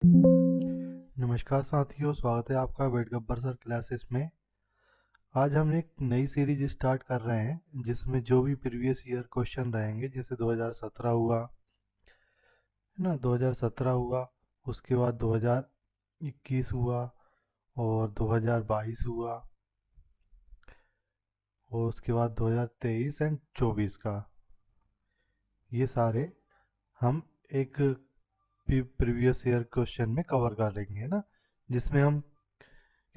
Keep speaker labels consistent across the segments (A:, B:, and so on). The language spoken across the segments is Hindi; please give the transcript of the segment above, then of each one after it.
A: नमस्कार साथियों, स्वागत है आपका वेट गब्बर सर क्लासेस में। आज हम एक नई सीरीज स्टार्ट कर रहे हैं जिसमें जो भी प्रीवियस ईयर क्वेश्चन रहेंगे, जैसे 2017 हुआ है ना, 2017 हुआ, उसके बाद 2021 हुआ और 2022 हुआ और उसके बाद 2023 एंड 24 का, ये सारे हम एक प्रीवियस ईयर क्वेश्चन में कवर कर लेंगे, है ना। जिसमें हम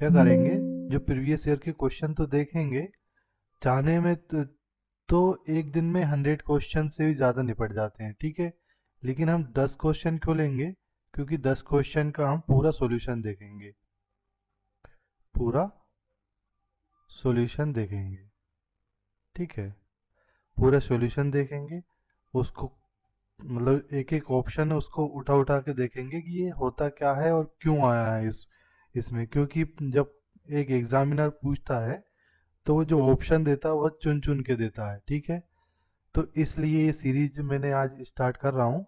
A: क्या करेंगे, जो प्रीवियस ईयर के क्वेश्चन तो देखेंगे, चाहने में तो एक दिन में 100 क्वेश्चन से भी ज़्यादा निपट जाते हैं, ठीक है। लेकिन हम 10 क्वेश्चन क्यों लेंगे? क्योंकि 10 क्वेश्चन का हम पूरा सॉल्यूशन देखेंगे, पूरा सॉल्यूशन देखेंगे, ठीक है। पूरा सॉल्यूशन देखेंगे, उसको मतलब एक एक ऑप्शन है उसको उठा उठा के देखेंगे कि ये होता क्या है और क्यों आया है इसमें। क्योंकि जब एक एग्जामिनर पूछता है तो वो जो ऑप्शन देता है वो चुन चुन के देता है, ठीक है। तो इसलिए ये सीरीज मैंने आज स्टार्ट कर रहा हूँ,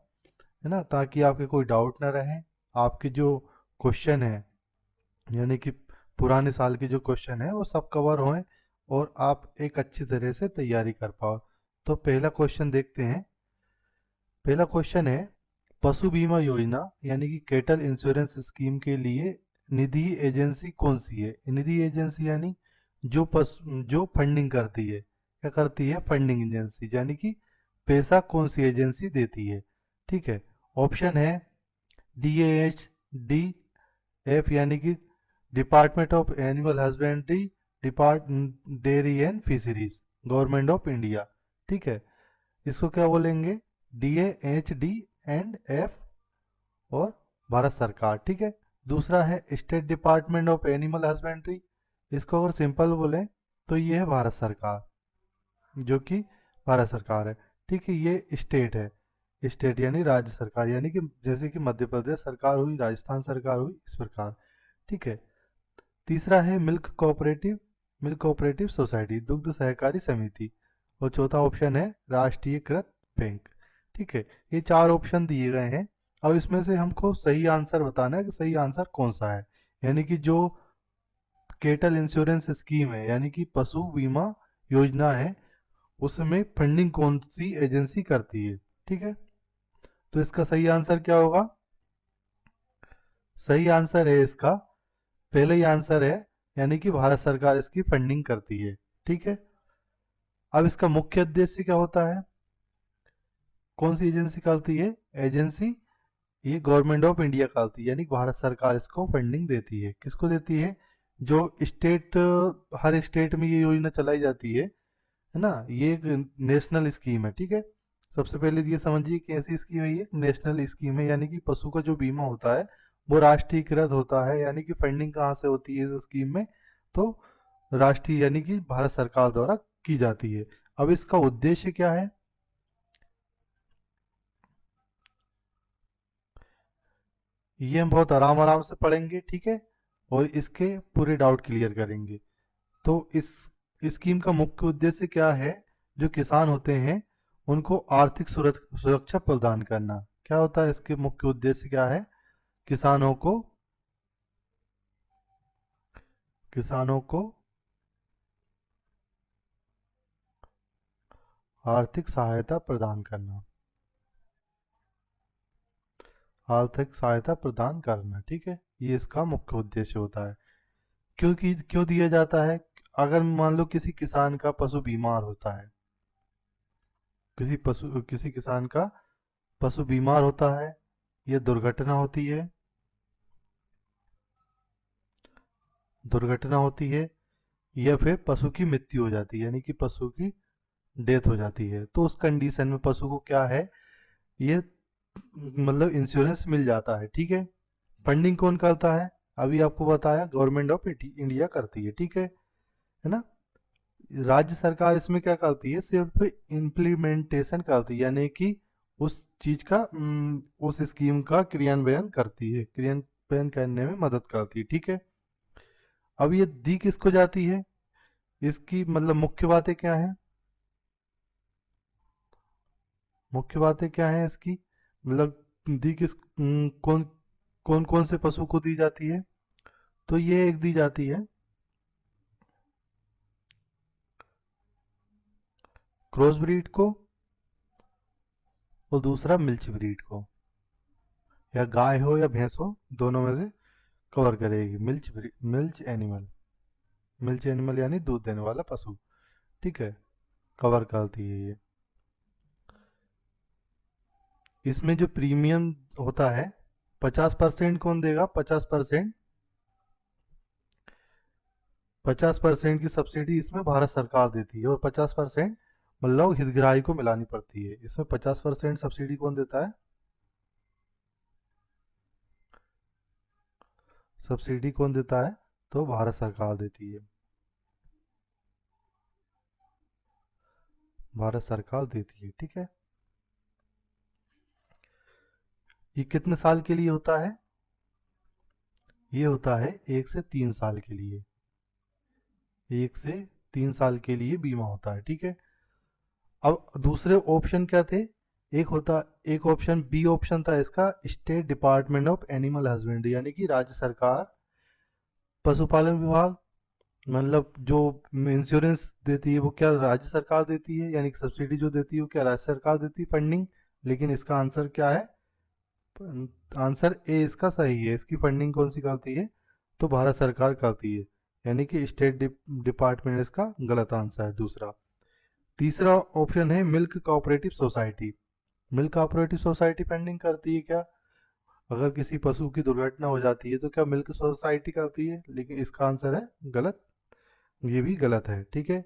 A: है ना, ताकि आपके कोई डाउट ना रहे। आपके जो क्वेश्चन है, यानी कि पुराने साल के जो क्वेश्चन है वो सब कवर हों और आप एक अच्छी तरह से तैयारी कर पाओ। तो पहला क्वेश्चन देखते हैं। पहला क्वेश्चन है, पशु बीमा योजना यानी कि कैटल इंश्योरेंस स्कीम के लिए निधि एजेंसी कौन सी है? निधि एजेंसी यानी जो फंडिंग करती है, क्या करती है? फंडिंग एजेंसी, यानी कि पैसा कौन सी एजेंसी देती है, ठीक है। ऑप्शन है DAH, DF यानी कि department of animal husbandry, depart dairy and fisheries, government of India, ठीक है। इसको क्या बोलेंगे? DAHD एंड F और भारत सरकार, ठीक है। दूसरा है state department of animal husbandry, इसको अगर सिंपल बोलें तो ये है भारत सरकार, जो कि भारत सरकार है, ठीक है। ये स्टेट है, स्टेट यानी राज्य सरकार, यानी कि जैसे कि मध्य प्रदेश सरकार हुई, राजस्थान सरकार हुई, इस प्रकार, ठीक है। तीसरा है मिल्क कोऑपरेटिव सोसाइटी, दुग्ध सहकारी समिति। और चौथा ऑप्शन है राष्ट्रीयकृत बैंक, ठीक है। ये चार ऑप्शन दिए गए हैं। अब इसमें से हमको सही आंसर बताना है कि सही आंसर कौन सा है, यानी कि जो केटल इंश्योरेंस स्कीम है यानी कि पशु बीमा योजना है, उसमें फंडिंग कौन सी एजेंसी करती है, ठीक है। तो इसका सही आंसर क्या होगा? सही आंसर है इसका पहले ही आंसर है, यानी कि भारत सरकार इसकी फंडिंग करती है, ठीक है। अब इसका मुख्य उद्देश्य क्या होता है? कौन सी एजेंसी करती है? एजेंसी ये गवर्नमेंट ऑफ इंडिया करती है, यानी भारत सरकार इसको फंडिंग देती है। किसको देती है? जो स्टेट, हर स्टेट में ये योजना चलाई जाती है ना। ये एक नेशनल स्कीम है, ठीक है। सबसे पहले ये समझिए कि ऐसी स्कीम है, ये नेशनल स्कीम है, यानी कि पशु का जो बीमा होता है वो राष्ट्रीयकृत होता है। यानी कि फंडिंग कहाँ से होती है इस स्कीम में? तो राष्ट्रीय यानी कि भारत सरकार द्वारा की जाती है। अब इसका उद्देश्य क्या है, ये हम बहुत आराम आराम से पढ़ेंगे, ठीक है, और इसके पूरे डाउट क्लियर करेंगे। तो इस स्कीम का मुख्य उद्देश्य क्या है? जो किसान होते हैं उनको आर्थिक सुरक्षा प्रदान करना। क्या होता है इसके मुख्य उद्देश्य क्या है? किसानों को किसानों को आर्थिक सहायता प्रदान करना, आर्थिक सहायता प्रदान करना, ठीक है। ये इसका मुख्य उद्देश्य होता है। क्यों दिया जाता है? अगर मान लो किसी किसान का पशु बीमार होता है, किसी किसान का पशु बीमार होता है, ये दुर्घटना होती है या फिर पशु की मृत्यु हो जाती है, यानी कि पशु की डेथ हो जाती है, तो उस कंडीशन में पशु को क्या है, ये मतलब इंश्योरेंस मिल जाता है, ठीक है। फंडिंग कौन करता है? अभी आपको बताया, गवर्नमेंट ऑफ इंडिया करती है, ठीक है ना। राज्य सरकार इसमें क्या करती है? सिर्फ इम्प्लीमेंटेशन करती है, यानी कि उस चीज का उस स्कीम का क्रियान्वयन करती है, क्रियान्वयन करने में मदद करती है, ठीक है। अब ये दी किसको जाती है? इसकी मतलब मुख्य बातें क्या है? मुख्य बातें क्या है इसकी? मतलब दी किस कौन कौन कौन से पशु को दी जाती है? तो ये एक दी जाती है क्रॉस ब्रीड को, और दूसरा मिल्च ब्रीड को, या गाय हो या भैंस हो, दोनों में से कवर करेगी। मिल्च एनिमल यानी दूध देने वाला पशु, ठीक है, कवर करती है ये। इसमें जो प्रीमियम होता है 50% कौन देगा? 50%, 50% की सब्सिडी इसमें भारत सरकार देती है, और 50% मतलब हितग्राही को मिलानी पड़ती है। इसमें 50% सब्सिडी कौन देता है? सब्सिडी कौन देता है? तो भारत सरकार देती है, भारत सरकार देती है, ठीक है। ये कितने साल के लिए होता है? ये होता है 1 से 3 साल के लिए, 1 से 3 साल के लिए बीमा होता है, ठीक है। अब दूसरे ऑप्शन क्या थे? एक ऑप्शन बी ऑप्शन था इसका, state department of animal husbandry, यानी कि राज्य सरकार, पशुपालन विभाग, मतलब जो इंश्योरेंस देती है वो क्या राज्य सरकार देती है, यानी कि सब्सिडी जो देती है वो क्या राज्य सरकार देती है फंडिंग। लेकिन इसका आंसर क्या है? आंसर ए इसका सही है। इसकी फंडिंग कौन सी करती है? तो भारत सरकार करती है, यानी कि स्टेट डिपार्टमेंट इसका गलत आंसर है दूसरा। तीसरा ऑप्शन है milk cooperative society. Milk cooperative society funding करती है क्या? अगर किसी पशु की दुर्घटना हो जाती है तो क्या मिल्क सोसाइटी करती है? लेकिन इसका आंसर है गलत, ये भी गलत है, ठीक है।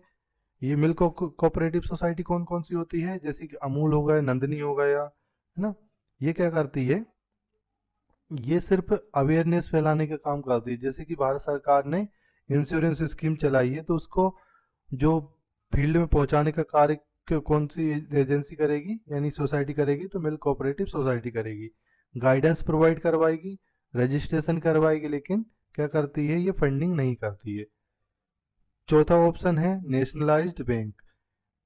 A: ये मिल्क कोऑपरेटिव सोसाइटी कौन कौन सी होती है? जैसे कि अमूल हो गया, नंदनी हो गया, है ना। ये क्या करती है? ये सिर्फ अवेयरनेस फैलाने का काम करती है। जैसे कि भारत सरकार ने इंश्योरेंस स्कीम चलाई है, तो उसको जो फील्ड में पहुंचाने का कार्य कौन सी एजेंसी करेगी, यानी सोसाइटी करेगी? तो मिल्क कोऑपरेटिव सोसाइटी करेगी। गाइडेंस प्रोवाइड करवाएगी, रजिस्ट्रेशन करवाएगी, लेकिन क्या करती है? ये फंडिंग नहीं करती है। चौथा ऑप्शन है नेशनलाइज्ड बैंक,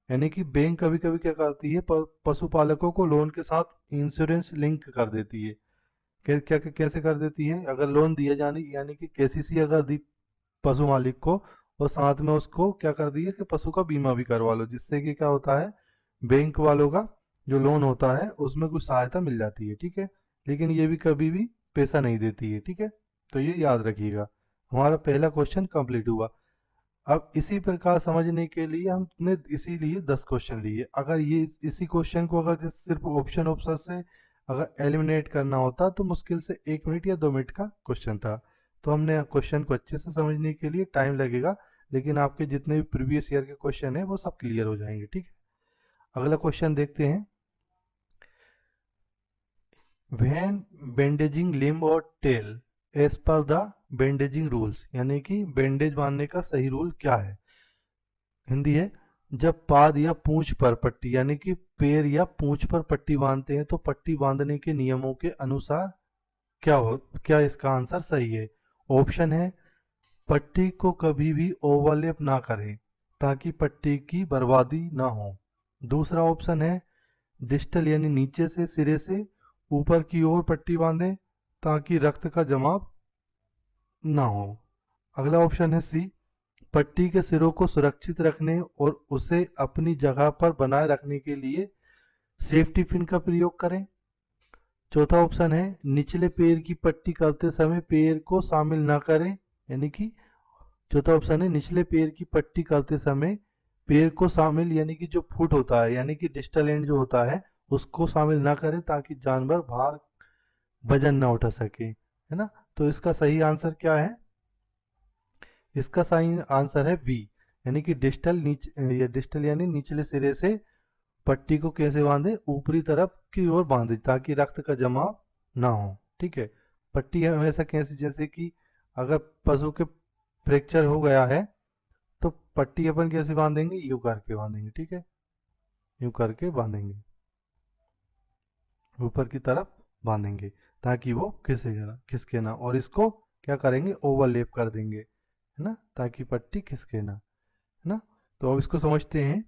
A: यानी कि बैंक कभी कभी क्या करती है? पशुपालकों को लोन के साथ इंश्योरेंस लिंक कर देती है। कैसे कर देती है? अगर लोन दिया जाने, यानी कि केसीसी अगर दी पशु मालिक को, और साथ में उसको क्या कर दिया कि पशु का बीमा भी करवा लो, जिससे कि क्या होता है? बैंक वालों का जो लोन होता है उसमें कुछ सहायता मिल जाती है, ठीक है। लेकिन ये भी कभी भी पैसा नहीं देती है, ठीक है। तो ये याद रखिएगा। हमारा पहला क्वेश्चन कंप्लीट हुआ। अब इसी प्रकार समझने के लिए हमने इसीलिए 10 क्वेश्चन लिए। अगर ये इसी क्वेश्चन को अगर सिर्फ ऑप्शन ऑप्शन से अगर एलिमिनेट करना होता तो मुश्किल से 1 मिनट या 2 मिनट का क्वेश्चन था। तो हमने क्वेश्चन को अच्छे से समझने के लिए टाइम लगेगा, लेकिन आपके जितने भी प्रीवियस ईयर के क्वेश्चन है वो सब क्लियर हो जाएंगे, ठीक है। अगला क्वेश्चन देखते हैं। व्हेन बैंडेजिंग लिम्ब और tell as per the bandaging rules, यानी कि बैंडेज बांधने का सही रूल क्या है? हिंदी है, जब पाद या पूंछ पर पट्टी, यानी कि पैर या पूंछ पर पट्टी बांधते हैं तो पट्टी बांधने के नियमों के अनुसार क्या इसका आंसर सही है? ऑप्शन है पट्टी को कभी भी ओवरलैप ना करें ताकि पट्टी की बर्बादी ना हो। दूसरा ऑप्शन है डिस्टल यानी नीचे से सिरे से ऊपर की ओर पट्टी बांधें ताकि रक्त का जमाव ना हो। अगला ऑप्शन है सी, पट्टी के सिरों को सुरक्षित रखने और उसे अपनी जगह पर बनाए रखने के लिए सेफ्टी पिन का प्रयोग करें। चौथा ऑप्शन है निचले पैर की पट्टी करते समय पैर को शामिल ना करें, यानी कि चौथा ऑप्शन है निचले पैर की पट्टी करते समय पैर को शामिल, यानी कि जो फुट होता है, यानी कि डिस्टल एंड जो होता है उसको शामिल ना करें ताकि जानवर भार वजन ना उठा सके, है ना। तो इसका सही आंसर क्या है? इसका सही आंसर है बी, यानी कि डिस्टल यानी निचले सिरे से पट्टी को कैसे बांधे? ऊपरी तरफ की ओर बांधे ताकि रक्त का जमाव ना हो, ठीक है। पट्टी हमेशा कैसे, जैसे कि अगर पशु के फ्रैक्चर हो गया है तो पट्टी अपन कैसे बांधेंगे? यूं करके बांधेंगे, ठीक है, यूं करके बांधेंगे, ऊपर की तरफ बांधेंगे ताकि वो खिसके ना, और इसको क्या करेंगे? ओवरलेप कर देंगे, है ना, ताकि पट्टी खिसके ना, है ना। तो अब इसको समझते हैं।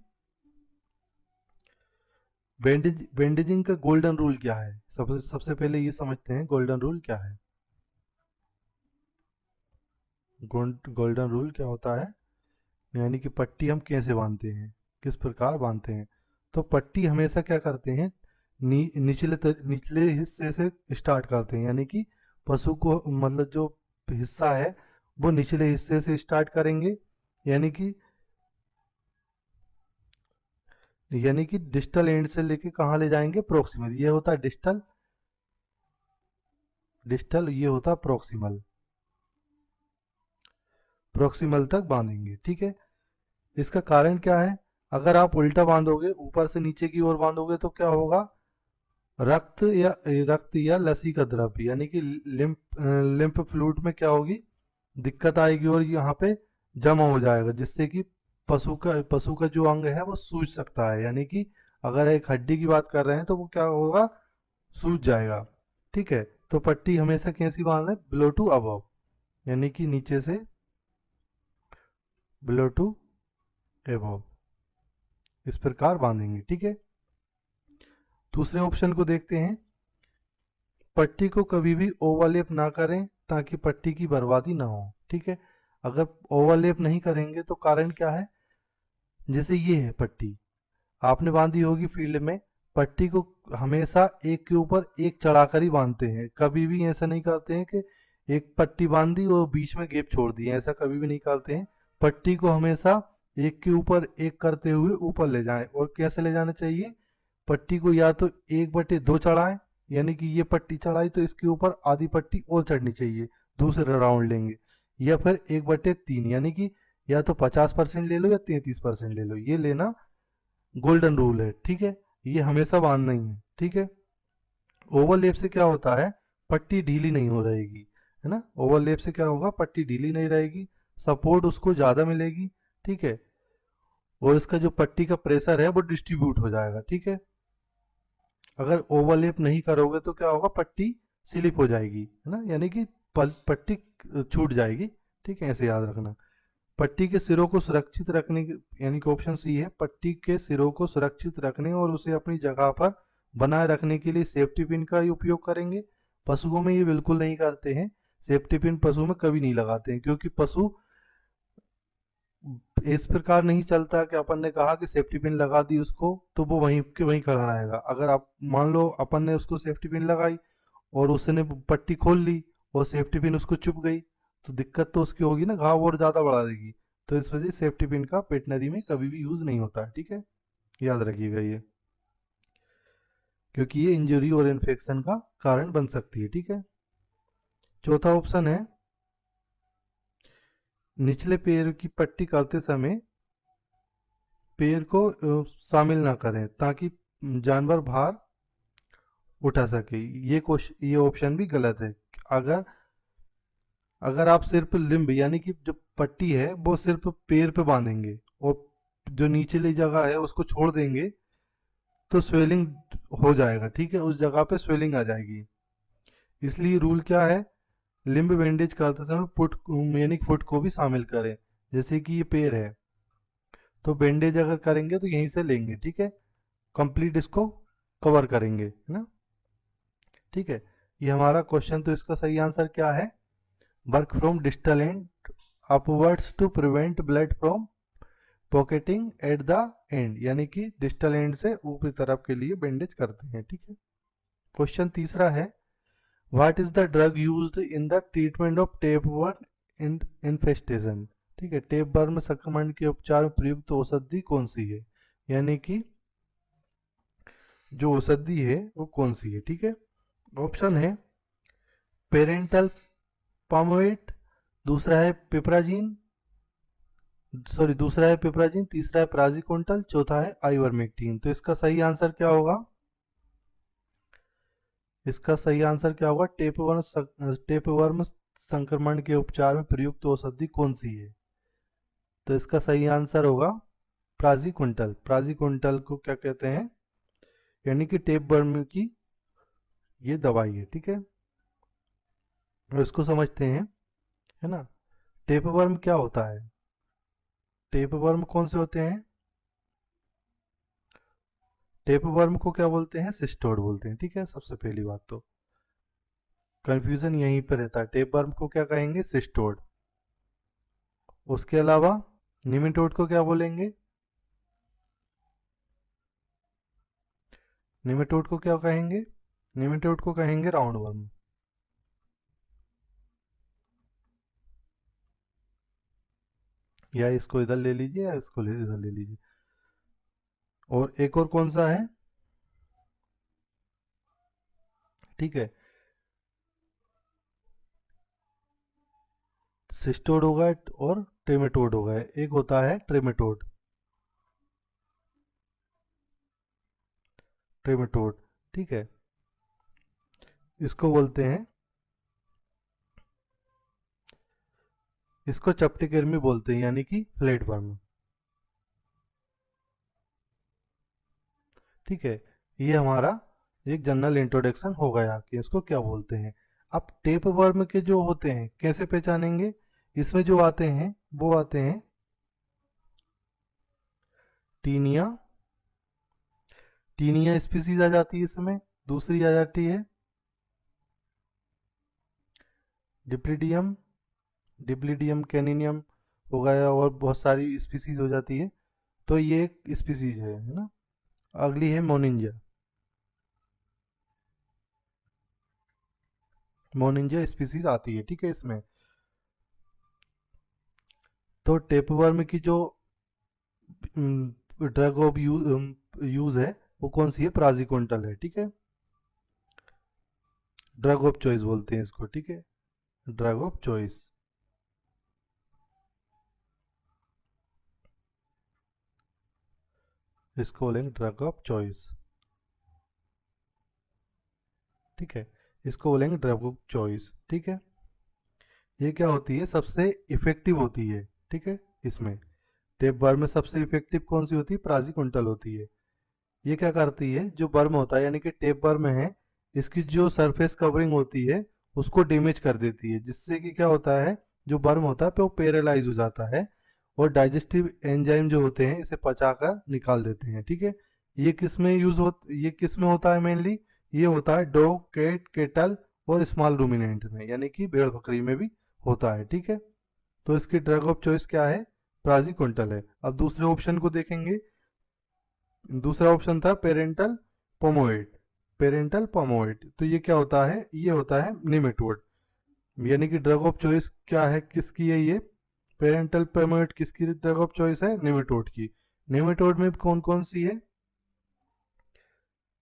A: बैंडेजिंग का गोल्डन रूल क्या है? सबसे सबसे पहले ये समझते हैं गोल्डन रूल क्या है। गोल्डन रूल क्या होता है, यानी कि पट्टी हम कैसे बांधते हैं, किस प्रकार बांधते हैं। तो पट्टी हमेशा क्या करते हैं, निचले हिस्से से स्टार्ट करते हैं, यानी कि पशु को मतलब जो हिस्सा है वो निचले हिस्से से स्टार्ट करेंगे, यानी कि डिस्टल एंड से लेके कहाँ ले जाएंगे, प्रोक्सिमल। ये होता है डिस्टल, ये होता है प्रोक्सिमल, तक बांधेंगे, ठीक है। इसका कारण क्या है, अगर आप उल्टा बांधोगे, ऊपर से नीचे की ओर बांधोगे तो क्या होगा, रक्त या लसी का द्रव्य यानी कि लिम्फ फ्लूइड में क्या होगी, दिक्कत आएगी और यहाँ पे जमा हो जाएगा, जिससे कि पशु का जो अंग है वो सूज सकता है, यानी कि अगर एक हड्डी की बात कर रहे हैं तो वो क्या होगा, सूज जाएगा, ठीक है। तो पट्टी हमेशा कैसी बांधना है, बिलो टू अबव, यानी कि नीचे से बिलो टू अबव, इस प्रकार बांधेंगे, ठीक है। दूसरे ऑप्शन को देखते हैं, पट्टी को कभी भी ओवरलेप ना करें ताकि पट्टी की बर्बादी ना हो, ठीक है। अगर ओवरलेप नहीं करेंगे तो कारण क्या है, जैसे ये है पट्टी आपने बांधी होगी फील्ड में, पट्टी को हमेशा एक के ऊपर एक चढ़ाकर ही बांधते हैं, कभी भी ऐसा नहीं करते हैं कि एक पट्टी बांधी और बीच में गैप छोड़ दिए, ऐसा कभी भी नहीं करते हैं। पट्टी को हमेशा एक के ऊपर एक करते हुए ऊपर ले जाएं, और कैसे ले जाना चाहिए, पट्टी को या तो 1/2 चढ़ाएं, यानी कि ये पट्टी चढ़ाई तो इसके ऊपर आधी पट्टी और चढ़नी चाहिए, दूसरे राउंड लेंगे, या फिर 1/3, यानी कि या तो 50% ले लो या 33% ले लो, ये लेना गोल्डन रूल है, ठीक है। ये हमेशा बांधना ही है, ठीक है। ओवरलेप से क्या होता है, पट्टी ढीली नहीं हो रहेगी, है ना। ओवरलेप से क्या होगा, पट्टी ढीली नहीं रहेगी, सपोर्ट उसको ज़्यादा मिलेगी, ठीक है। और इसका जो पट्टी का प्रेशर है वो डिस्ट्रीब्यूट हो जाएगा, ठीक है। अगर ओवरलेप नहीं करोगे तो क्या होगा, पट्टी स्लिप हो जाएगी, है ना, यानी कि पट्टी छूट जाएगी, ठीक है, ऐसे याद रखना। पट्टी के सिरों को सुरक्षित रखने यानी कि ऑप्शन सी है, पट्टी के सिरों को सुरक्षित रखने और उसे अपनी जगह पर बनाए रखने के लिए सेफ्टी पिन का ही उपयोग करेंगे। पशुओं में ये बिल्कुल नहीं करते हैं, सेफ्टी पिन पशु में कभी नहीं लगाते हैं, क्योंकि पशु इस प्रकार नहीं चलता कि अपन ने कहा कि सेफ्टी पिन लगा दी उसको तो वो वहीं के वहीं खड़ा रहेगा। अगर आप मान लो अपन ने उसको सेफ्टी पिन लगाई और उसने पट्टी खोल ली और सेफ्टी पिन उसको चुभ गई, तो दिक्कत तो उसकी होगी ना, घाव और ज़्यादा बढ़ा देगी। तो इस वजह से सेफ्टी पिन का वेटनरी में कभी भी यूज़ नहीं होता है, ठीक है, याद रखिएगा ये, क्योंकि ये इंजरी और इन्फेक्शन का कारण बन सकती है, ठीक है। चौथा ऑप्शन है, निचले पैर की पट्टी करते समय पैर को शामिल ना करें ताकि जानवर भार उठा सके। ये ऑप्शन भी गलत है। अगर अगर आप सिर्फ लिम्ब यानी कि जो पट्टी है वो सिर्फ पैर पे बांधेंगे और जो नीचली जगह है उसको छोड़ देंगे तो स्वेलिंग हो जाएगा, ठीक है, उस जगह पे स्वेलिंग आ जाएगी। इसलिए रूल क्या है, लिम्ब बैंडेज करते समय फुट यानी फुट को भी शामिल करें। जैसे कि ये पैर है तो बैंडेज अगर करेंगे तो यहीं से लेंगे, ठीक है, कंप्लीट इसको कवर करेंगे, है ना, ठीक है। ये हमारा क्वेश्चन, तो इसका सही आंसर क्या है, work from distal end upwards to prevent blood from pocketing at the end, यानी कि डिस्टल एंड से ऊपरी तरफ के लिए बैंडेज करते हैं, ठीक है। क्वेश्चन तीसरा है, what is the drug used in the treatment of tapeworm infestation, ठीक है, टेपवर्म संक्रमण के उपचार में प्रयुक्त औषधि कौन सी है, यानी कि जो औषधि है वो कौन सी है, ठीक है। ऑप्शन है पेरेंटल पामोएट, दूसरा है पिपराजिन, तीसरा है प्राजिकोंटल, चौथा है आइवरमेक्टिन। तो इसका सही आंसर क्या होगा, टेपवर्म संक्रमण के उपचार में प्रयुक्त औषधि कौन सी है। तो इसका सही आंसर होगा प्राजिकोंटल। प्राजिकोंटल को क्या कहते हैं, यानी कि टेपवर्म की ये दवाई है, ठीक है। और इसको समझते हैं, है ना। टेपवर्म क्या होता है, टेपवर्म कौन से होते हैं, टेपवर्म को क्या बोलते हैं, सिस्टोड बोलते हैं, ठीक है। सबसे पहली बात तो कंफ्यूजन यहीं पर रहता है, टेपवर्म को क्या कहेंगे, सिस्टोड। उसके अलावा निमेटोड को क्या बोलेंगे? निमेटोड को क्या कहेंगे? निमेटोड को कहेंगे राउंड वर्म। या इसको इधर ले लीजिए या इसको इधर ले लीजिए। और एक और कौन सा है? ठीक है, सिस्टोड होगा और ट्रेमेटोड होगा। एक होता है ट्रेमेटोड। ट्रेमेटोड, ठीक है, इसको बोलते हैं, इसको चपटे कृमि बोलते हैं, यानी कि फ्लैट वर्म। ठीक है, ये हमारा एक जनरल इंट्रोडक्शन हो गया कि इसको क्या बोलते हैं। अब टेप वर्म के जो होते हैं कैसे पहचानेंगे? इसमें जो आते हैं वो आते हैं टीनिया, टीनिया स्पीसीज आ जाती है इसमें। दूसरी आ जाती है डिप्लीडियम, डिप्लीडियम कैनिनियम हो गया, और बहुत सारी स्पीसीज हो जाती है। तो ये एक स्पीसीज है ना। अगली है मोनिंजा। मोनिंजा स्पीसीज आती है, ठीक है इसमें। तो टेपवर्म की जो ड्रग ऑफ यूज है वो कौन सी है? प्राजिकोंटल है, ठीक है। ड्रग ऑफ चॉइस बोलते हैं इसको, ठीक है, ड्रग ऑफ चॉइस। इसको बोलेंगे ड्रग ऑफ चॉइस, ठीक है, इसको बोलेंगे ड्रग ऑफ चॉइस, ठीक है। ये क्या होती है? सबसे इफेक्टिव होती है, ठीक है इसमें। टेप बर्म में सबसे इफेक्टिव कौन सी होती है? प्राजिकोंटल होती है। ये क्या करती है? जो बर्म होता है यानी कि टेप बर्म है, इसकी जो सरफेस कवरिंग होती है उसको डैमेज कर देती है, जिससे कि क्या होता है, जो बर्म होता है वो पैरालाइज हो जाता है, और डाइजेस्टिव एंजाइम जो होते हैं इसे पचाकर निकाल देते हैं, ठीक है। ये किस में होता है मेनली? ये होता है डॉग, कैट, केटल और स्मॉल रूमिनेंट में, यानी कि भेड़ बकरी में भी होता है, ठीक है। तो इसकी ड्रग ऑफ चॉइस क्या है? प्राजिक्विंटल है। अब दूसरे ऑप्शन को देखेंगे। दूसरा ऑप्शन था पेरेंटल पोमोएट। पेरेंटल पोमोएट, तो ये क्या होता है? ये होता है निमेटोड। यानी कि ड्रग ऑफ चॉइस क्या है, किसकी है ये? पेरेंटल पोमोएट किसकी ड्रग ऑफ चॉइस है? निमेटोड की। निमेटोड में कौन कौन सी है?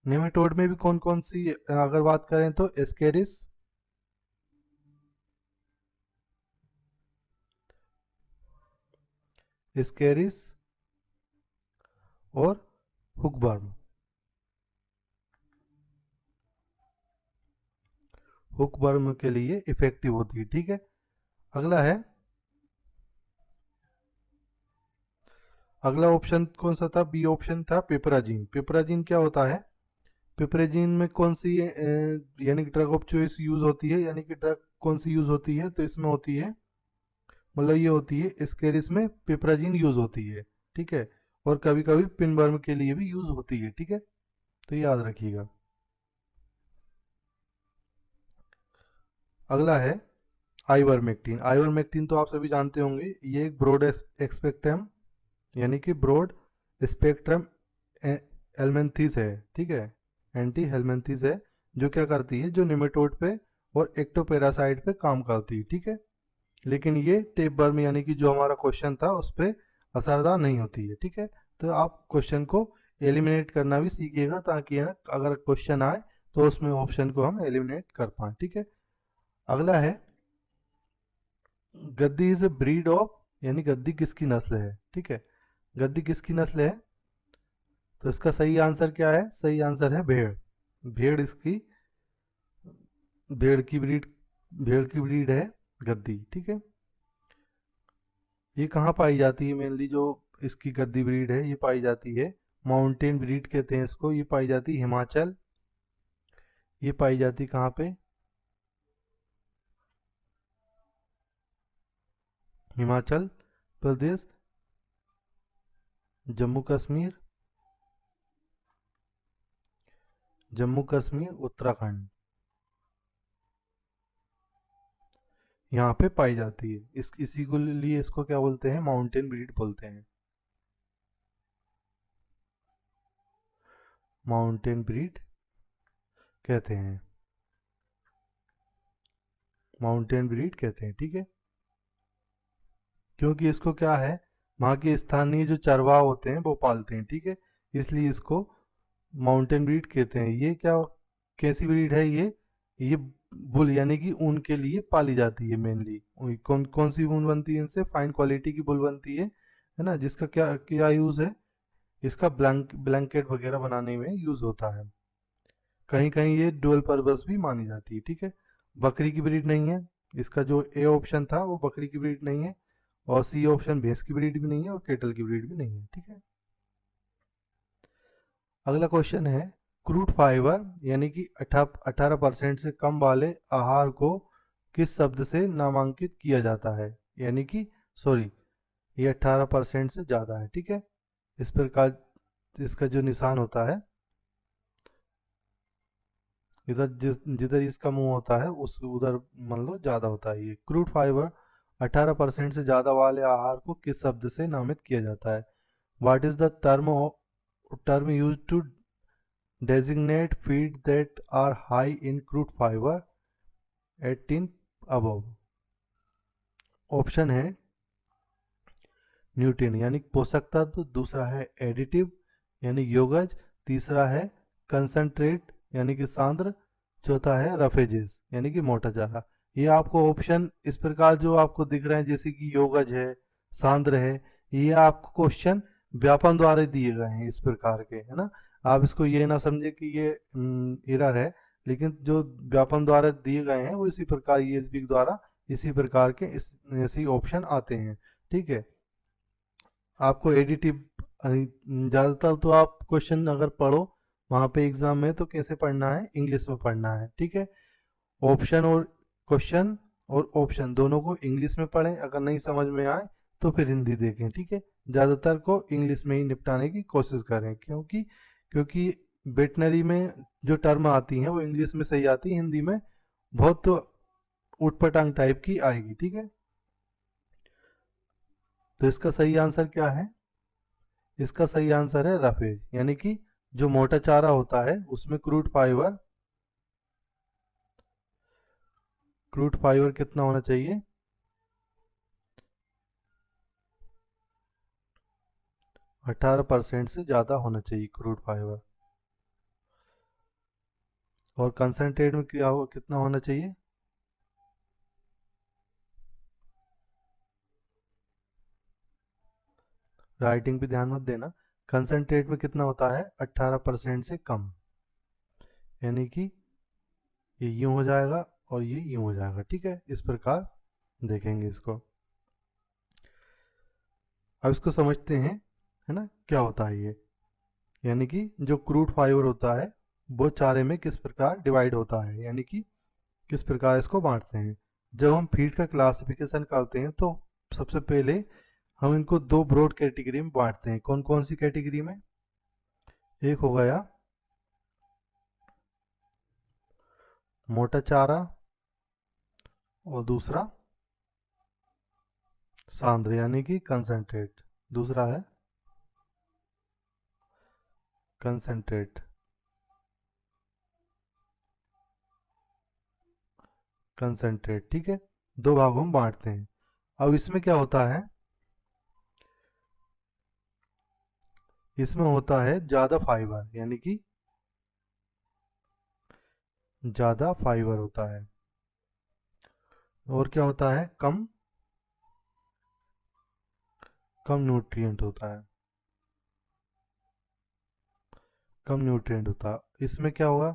A: निमेटोड में भी कौन कौन सी अगर बात करें तो एस्केरिस, एस्केरिस और हुकबर्म। हुकबर्म के लिए इफेक्टिव होती है, ठीक है। अगला है, अगला ऑप्शन कौन सा था? बी ऑप्शन था पिपराजीन। पिपराजीन क्या होता है? पिपराजीन में कौन सी यानी कि ड्रग ऑफ चॉइस यूज होती है, यानी कि ड्रग कौन सी यूज होती है? तो इसमें होती है, मतलब ये होती है स्केरिस में पिपराजीन यूज होती है, ठीक है। और कभी कभी पिनबर्म के लिए भी यूज होती है, ठीक है, तो याद रखिएगा। अगला है आइवरमेक्टिन। आइवरमेक्टिन तो आप सभी जानते होंगे, ये एक ब्रॉड एक्सपेक्ट्रम, यानी कि ब्रॉड स्पेक्ट्रम एलमेंथिस है, ठीक है, एंटी हेलमेंथिस है, जो क्या करती है, जो निमेटोड पे और एक्टोपेरासाइट पे काम करती है, ठीक है। लेकिन ये टेप बर्म यानी कि जो हमारा क्वेश्चन था उस पर असरदार नहीं होती है, ठीक है। तो आप क्वेश्चन को एलिमिनेट करना भी सीखिएगा, ताकि है ना अगर क्वेश्चन आए तो उसमें ऑप्शन को हम एलिमिनेट कर पाए, ठीक है। अगला है गद्दी इज ए ब्रीड ऑफ, यानी गद्दी किसकी नस्ल है, ठीक है। गद्दी किसकी नस्ल है? तो इसका सही आंसर क्या है? सही आंसर है भेड़। भेड़ इसकी, भेड़ की ब्रीड, भेड़ की ब्रीड है गद्दी, ठीक है। ये कहाँ पाई जाती है मेनली? जो इसकी गद्दी ब्रीड है ये पाई जाती है, माउंटेन ब्रीड कहते हैं इसको, ये पाई जाती है हिमाचल। ये पाई जाती कहाँ पे? हिमाचल प्रदेश, जम्मू कश्मीर, जम्मू कश्मीर, उत्तराखंड। यहाँ पे पाई जाती है। इसी को लिए इसको क्या बोलते हैं, माउंटेन ब्रीड बोलते हैं। माउंटेन ब्रीड कहते हैं, माउंटेन ब्रीड कहते हैं, ठीक है। क्योंकि इसको क्या है, वहाँ के स्थानीय जो चरवाहा होते हैं वो पालते हैं, ठीक है, इसलिए इसको माउंटेन ब्रीड कहते हैं। ये क्या, कैसी ब्रीड है ये बुल यानी कि ऊन के लिए पाली जाती है मेनली। कौन कौन सी ऊन बनती है इनसे, फाइन क्वालिटी की बुल बनती है ना, जिसका क्या क्या यूज़ है, इसका ब्लैंकेट वगैरह बनाने में यूज़ होता है। कहीं कहीं ये डुअल पर्पस भी मानी जाती है, ठीक है। बकरी की ब्रीड नहीं है, इसका जो ए ऑप्शन था वो बकरी की ब्रीड नहीं है, और सी ऑप्शन भैंस की ब्रीड भी नहीं है, और केटल की ब्रीड भी नहीं है, ठीक है। अगला क्वेश्चन है, क्रूड फाइबर यानी कि 18% से कम वाले आहार को किस शब्द से नामांकित किया जाता है, यानी कि सॉरी, ये 18% से ज़्यादा है, ठीक है। इस प्रकार इसका जो निशान होता है, इधर जिधर इसका मुंह होता है उस उधर मान लो ज़्यादा होता है। ये क्रूड फाइबर 18% से ज़्यादा वाले आहार को किस शब्द से नामित किया जाता है? What is the term use to designate feed that are high in crude fiber 18 above? Option है न्यूट्रिएंट यानी पोषक तत्व, दूसरा है एडिटिव यानी योगज, तीसरा है कंसंट्रेट यानी कि सांद्र, चौथा है रफेजेस यानी कि मोटा चारा। ये आपको ऑप्शन इस प्रकार जो आपको दिख रहे हैं जैसे कि योगज है, सांद्र है, ये आपको क्वेश्चन व्यापन द्वारा दिए गए हैं इस प्रकार के, है ना। आप इसको ये ना समझे कि ये एरर है, लेकिन जो व्यापन द्वारा दिए गए हैं वो इसी प्रकार ईएसबी द्वारा इसी प्रकार के ऐसे ऑप्शन आते हैं, ठीक है। आपको एडिटिव ज़्यादातर तो आप क्वेश्चन अगर पढ़ो वहाँ पे एग्जाम में तो कैसे पढ़ना है, इंग्लिश में पढ़ना है, ठीक है। ऑप्शन और क्वेश्चन और ऑप्शन दोनों को इंग्लिश में पढ़ें, अगर नहीं समझ में आए तो फिर हिंदी देखें, ठीक है। ज़्यादातर को इंग्लिश में ही निपटाने की कोशिश करें, क्योंकि क्योंकि वेटनरी में जो टर्म आती हैं वो इंग्लिश में सही आती है, हिंदी में बहुत उटपटांग टाइप की आएगी, ठीक है। तो इसका सही आंसर क्या है, इसका सही आंसर है रफेज, यानी कि जो मोटा चारा होता है उसमें क्रूड फाइबर कितना होना चाहिए, 18% से ज़्यादा होना चाहिए क्रूड फाइबर। और कंसनट्रेट में कितना होना चाहिए, राइटिंग पे ध्यान मत देना, कंसनट्रेट में कितना होता है 18% से कम, यानी कि ये यूं हो जाएगा और ये यूं हो जाएगा, ठीक है। इस प्रकार देखेंगे इसको। अब इसको समझते हैं, है ना, क्या होता है ये, यानी कि जो क्रूड फाइबर होता है वो चारे में किस प्रकार डिवाइड होता है, यानी कि किस प्रकार इसको बांटते हैं। जब हम फीड का क्लासिफिकेशन करते हैं तो सबसे पहले हम इनको दो ब्रॉड कैटेगरी में बांटते हैं। कौन कौन सी कैटेगरी में, एक हो गया मोटा चारा और दूसरा सांद्र यानी कि कंसंट्रेट, दूसरा है कंसंट्रेट, कंसंट्रेट, ठीक है। दो भागों में बांटते हैं। अब इसमें क्या होता है, इसमें होता है ज़्यादा फाइबर, यानी कि ज़्यादा फाइबर होता है, और क्या होता है, कम कम न्यूट्रिएंट होता है, कम न्यूट्रिएंट होता है। इसमें क्या होगा,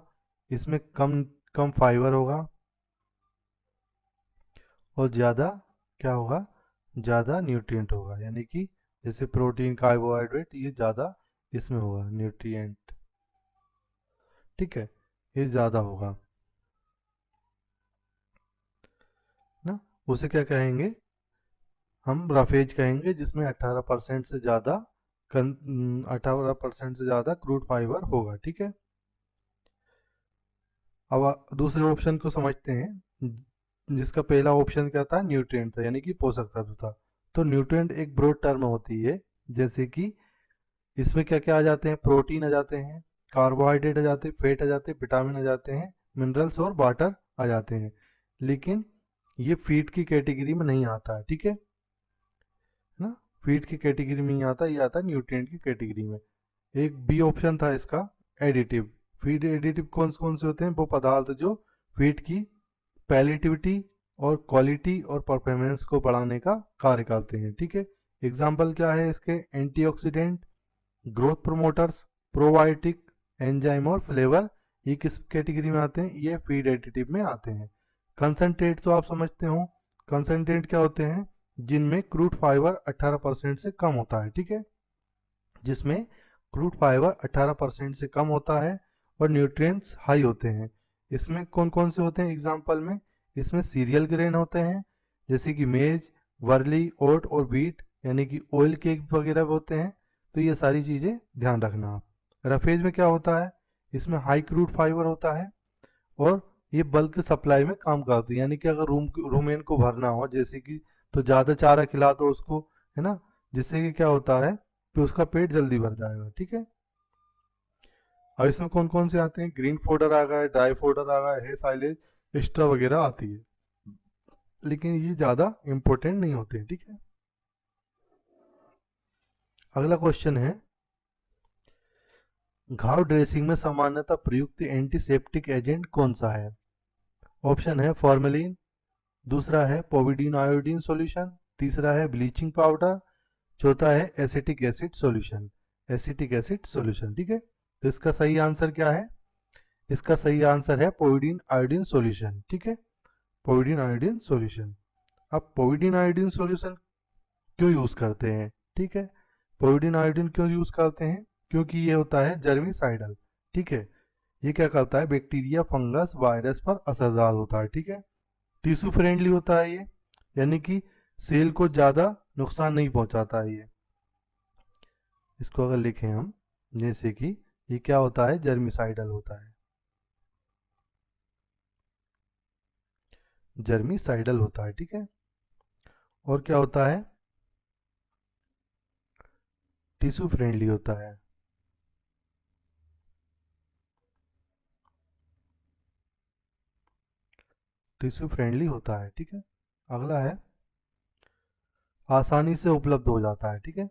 A: इसमें कम कम फाइबर होगा और ज़्यादा क्या होगा, ज़्यादा न्यूट्रिएंट होगा, यानी कि जैसे प्रोटीन कार्बोहाइड्रेट ये ज़्यादा इसमें होगा न्यूट्रिएंट, ठीक है, ये ज़्यादा होगा ना। उसे क्या कहेंगे, हम रफेज कहेंगे, जिसमें 18% से ज़्यादा 18% से ज़्यादा क्रूड फाइबर होगा, ठीक है। अब दूसरे ऑप्शन को समझते हैं, जिसका पहला ऑप्शन क्या था, न्यूट्रिएंट था, यानी कि पोषक तत्व था। तो न्यूट्रिएंट एक ब्रॉड टर्म होती है, जैसे कि इसमें क्या क्या आ जाते हैं, प्रोटीन आ जाते हैं, कार्बोहाइड्रेट आ जाते हैं, फैट आ जाते हैं, विटामिन आ जाते हैं, मिनरल्स और वाटर आ जाते हैं। लेकिन ये फीड की कैटेगरी में नहीं आता है, ठीक है ना, फीड की कैटेगरी में नहीं आता, ये आता है न्यूट्रिएंट की कैटेगरी में। एक बी ऑप्शन था इसका, एडिटिव। फीड एडिटिव कौन कौन से होते हैं, वो पदार्थ जो फीड की पैलेटिविटी और क्वालिटी और परफॉर्मेंस को बढ़ाने का कार्य करते हैं, ठीक है। एग्जाम्पल क्या है इसके, antioxidant, growth promoters, probiotic, enzyme और फ्लेवर, ये किस कैटेगरी में आते हैं, ये फीड एडिटिव में आते हैं। कंसनट्रेट तो आप समझते हो, कंसनट्रेट क्या होते हैं, जिनमें क्रूड फाइबर 18% से कम होता है, ठीक है, जिसमें क्रूड फाइबर 18% से कम होता है और न्यूट्रिएंट्स हाई होते हैं। इसमें कौन कौन से होते हैं एग्जाम्पल में, इसमें सीरियल ग्रेन होते हैं, जैसे कि मेज, वर्ली, ओट और व्हीट, यानी कि ऑयल केक वगैरह होते हैं। तो ये सारी चीज़ें ध्यान रखना आप। रफेज में क्या होता है, इसमें हाई क्रूड फाइबर होता है और ये बल्क सप्लाई में काम करती है, यानी कि अगर रूमेन को भरना हो जैसे कि, तो ज़्यादा चारा खिला दो उसको, है ना, जिससे कि क्या होता है कि उसका पेट जल्दी भर जाएगा, ठीक है। अब इसमें कौन कौन से आते हैं, ग्रीन फोडर आ गया, ड्राई फोडर आ गया है, साइलेज एक्स्ट्रा वगैरह आती है, लेकिन ये ज़्यादा इंपॉर्टेंट नहीं होते हैं, ठीक है। अगला क्वेश्चन है, घाव ड्रेसिंग में सामान्यतः प्रयुक्त एंटीसेप्टिक एजेंट कौन सा है। ऑप्शन है फॉर्मेलिन, दूसरा है पोविडीन आयोडीन सॉल्यूशन, तीसरा है ब्लीचिंग पाउडर, चौथा है acetic acid solution, acetic acid solution, ठीक है। तो इसका सही आंसर क्या है, इसका सही आंसर है पोविडीन आयोडीन सॉल्यूशन, ठीक है, पोविडीन आयोडीन सॉल्यूशन। अब पोविडीन आयोडीन सॉल्यूशन क्यों यूज करते हैं, ठीक है, पोविडीन आयोडीन क्यों यूज करते हैं, क्योंकि ये होता है जर्मिसाइडल, ठीक है, ये क्या करता है, बैक्टीरिया, फंगस, वायरस पर असरदार होता है, ठीक है। टिश्यू फ्रेंडली होता है ये, यानी कि सेल को ज़्यादा नुकसान नहीं पहुंचाता है ये। इसको अगर लिखें हम, जैसे कि ये क्या होता है, जर्मिसाइडल होता है, जर्मिसाइडल होता है, ठीक है। और क्या होता है, टिश्यू फ्रेंडली होता है। टिश्यू फ्रेंडली होता है, ठीक है। अगला है, आसानी से उपलब्ध हो जाता है, ठीक है,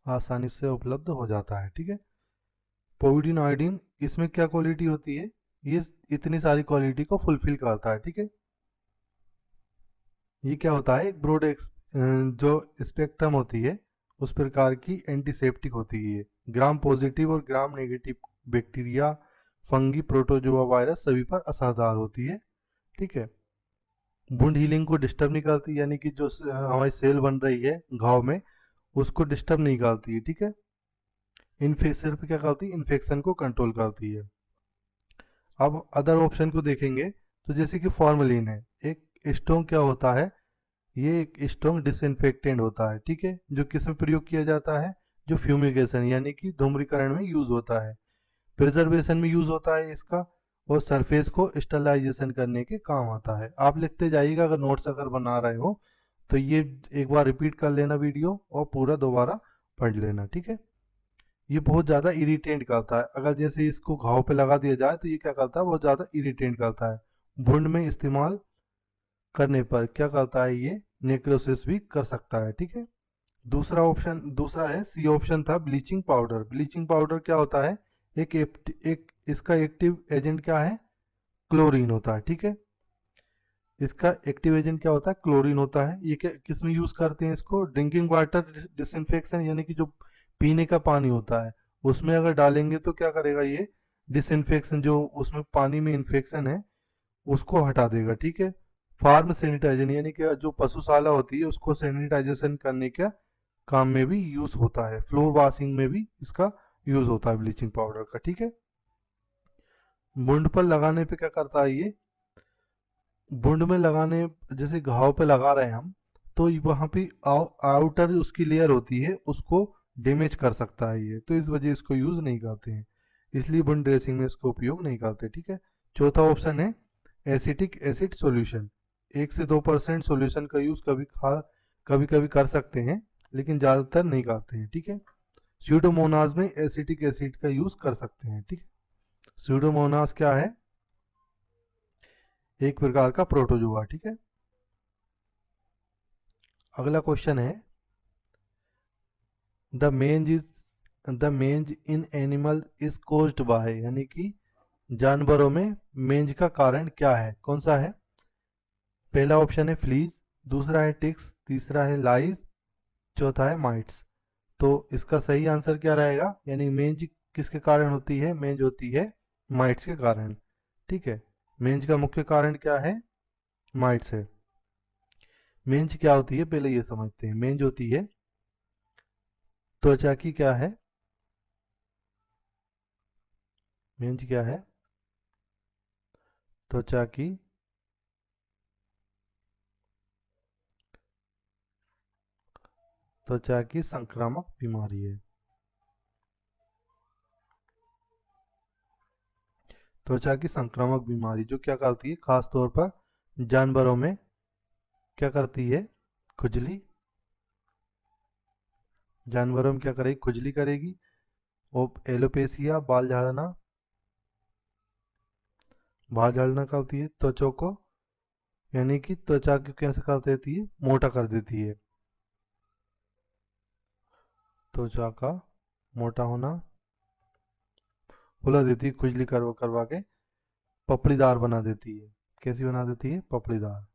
A: आसानी से उपलब्ध हो जाता है, ठीक है। पोविडीन आयोडीन, इसमें क्या क्वालिटी होती है, ये इतनी सारी क्वालिटी को फुलफिल करता है, ठीक है। ये क्या होता है, एक ब्रॉड जो स्पेक्ट्रम होती है उस प्रकार की एंटीसेप्टिक होती है, ग्राम पॉजिटिव और gram negative bacteria, fungi, protozoa virus सभी पर असरदार होती है, ठीक है। वुंड हीलिंग को डिस्टर्ब नहीं करती, यानी कि जो हमारी सेल बन रही है घाव में उसको डिस्टर्ब नहीं करती है, ठीक है। इन्फेक्शन पे क्या करती है, इन्फेक्शन को कंट्रोल करती है। अब अदर ऑप्शन को देखेंगे, तो जैसे कि फॉर्मलिन है, एक स्ट्रॉन्ग क्या होता है, ये एक स्ट्रॉन्ग डिसइंफेक्टेंट होता है, ठीक है, जो किस में प्रयोग किया जाता है, जो फ्यूमिगेशन यानी कि धूम्रीकरण में यूज होता है, प्रिजर्वेशन में यूज होता है इसका, और सरफेस को स्टरलाइजेशन करने के काम आता है। आप लिखते जाइएगा, अगर नोट्स अगर बना रहे हो तो ये एक बार रिपीट कर लेना वीडियो और पूरा दोबारा पढ़ लेना, ठीक है। ये बहुत ज़्यादा इरिटेट करता है, अगर जैसे इसको घाव पे लगा दिया जाए तो ये क्या करता है, बहुत ज़्यादा इरिटेट करता है। वुंड में इस्तेमाल करने पर क्या करता है, ये नेक्रोसिस भी कर सकता है, ठीक है। दूसरा ऑप्शन, दूसरा है सी ऑप्शन था, ब्लीचिंग पाउडर। ब्लीचिंग पाउडर क्या होता है, एक इसका एक्टिव एजेंट क्या है, क्लोरीन होता है, ठीक है। इसका एक्टिव एजेंट क्या होता है, क्लोरीन होता है। ये क्या किस में यूज करते हैं इसको, ड्रिंकिंग वाटर डिसइंफेक्शन, यानी कि जो पीने का पानी होता है उसमें अगर डालेंगे तो क्या करेगा, ये डिसइंफेक्शन, जो उसमें पानी में इन्फेक्शन है उसको हटा देगा, ठीक है। फार्म सैनिटाइजर, यानी कि जो पशुशाला होती है उसको सैनिटाइजेशन करने का काम में भी यूज होता है, फ्लोर वॉशिंग में भी इसका यूज होता है ब्लीचिंग पाउडर का, ठीक है। वुंड पर लगाने पे क्या करता है ये, वुंड में लगाने, जैसे घाव पे लगा रहे हैं हम, तो वहां पे आउटर उसकी लेयर होती है उसको डैमेज कर सकता है ये, तो इस वजह इसको यूज़ नहीं करते हैं, इसलिए वुंड ड्रेसिंग में इसको उपयोग नहीं करते। ठीक है। चौथा ऑप्शन है एसिटिक एसिड सॉल्यूशन। 1 से 2% सॉल्यूशन का यूज़ कभी कभी कर सकते हैं, लेकिन ज़्यादातर नहीं करते हैं। ठीक है। स्यूडोमोनास में एसिटिक एसिड का यूज़ कर सकते हैं। ठीक है। स्यूडोमोनास क्या है? एक प्रकार का प्रोटोजोआ। ठीक है। अगला क्वेश्चन है the mange in animal is caused by, यानी कि जानवरों में मेंज का कारण क्या है, कौन सा है? पहला ऑप्शन है फ्लीज, दूसरा है टिक्स, तीसरा है लाइज, चौथा है माइट्स। तो इसका सही आंसर क्या रहेगा? यानी मेंज किसके कारण होती है? मेंज होती है माइट्स के कारण। ठीक है। मेंज का मुख्य कारण क्या है? माइट्स है। मेंज क्या होती है पहले ये समझते हैं। मेंज होती है त्वचा की, क्या है मेंज? क्या है? त्वचा की संक्रामक बीमारी है। त्वचा की संक्रामक बीमारी जो क्या करती है, खास तौर पर जानवरों में क्या करती है? खुजली। जानवरों में क्या करेगी? खुजली करेगी। और एलोपेसिया, बाल झड़ना करती है त्वचा को, यानी कि त्वचा को कैसे कर देती है? मोटा कर देती है। त्वचा का मोटा होना, फुला देती है, खुजली करवा करवा के पपड़ीदार बना देती है। कैसी बना देती है? पपड़ीदार।